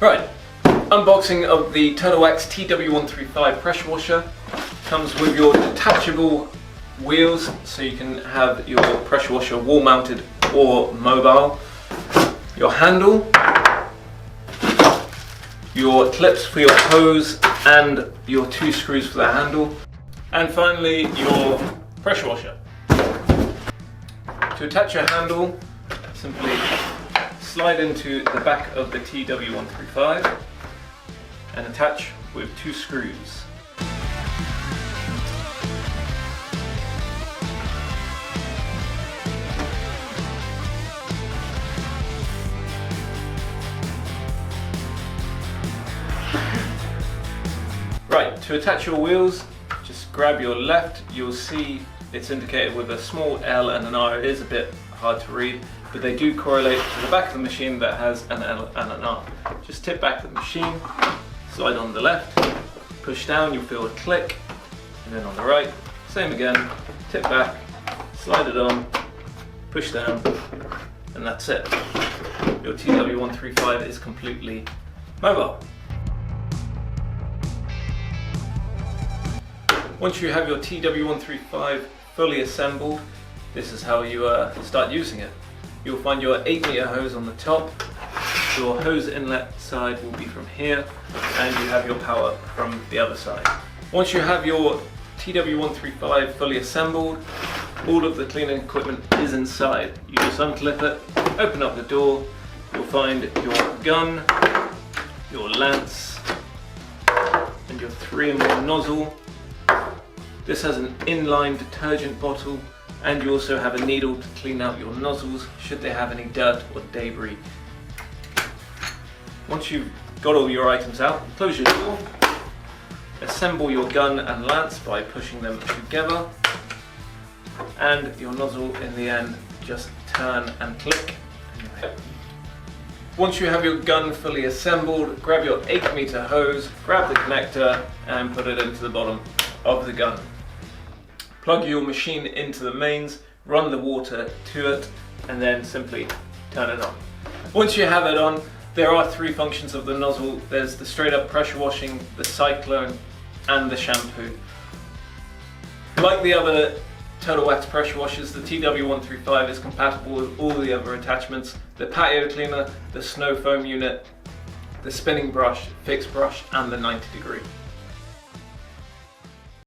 Right, unboxing of the Wax TW135 pressure washer. Comes with your detachable wheels, so you can have your pressure washer wall mounted or mobile. Your handle, your clips for your hose and your 2 screws for the handle, and finally your pressure washer. To attach your handle, simply slide into the back of the TW135 and attach with 2 screws. Right, to attach your wheels, just grab your left. You'll see it's indicated with a small L and an R. It is a bit hard to read, but they do correlate to the back of the machine that has an L and an R. Just tip back the machine, slide on the left, push down, you'll feel a click, and then on the right, same again, tip back, slide it on, push down, and that's it. Your TW135 is completely mobile. Once you have your TW135 fully assembled, this is how you start using it. You'll find your 8-meter hose on the top, your hose inlet side will be from here, and you have your power from the other side. Once you have your TW135 fully assembled, all of the cleaning equipment is inside. You just unclip it, open up the door, you'll find your gun, your lance, and your 3-in-1 nozzle. This has an inline detergent bottle, and you also have a needle to clean out your nozzles should they have any dirt or debris. Once you've got all your items out, close your door, assemble your gun and lance by pushing them together, and your nozzle in the end, just turn and click. Once you have your gun fully assembled, grab your 8-meter hose, grab the connector and put it into the bottom of the gun. Plug your machine into the mains, run the water to it, and then simply turn it on. Once you have it on, there are 3 functions of the nozzle. There's the straight up pressure washing, the cyclone, and the shampoo. Like the other Total Wax pressure washers, the TW135 is compatible with all the other attachments: the patio cleaner, the snow foam unit, the spinning brush, fixed brush, and the 90 degree.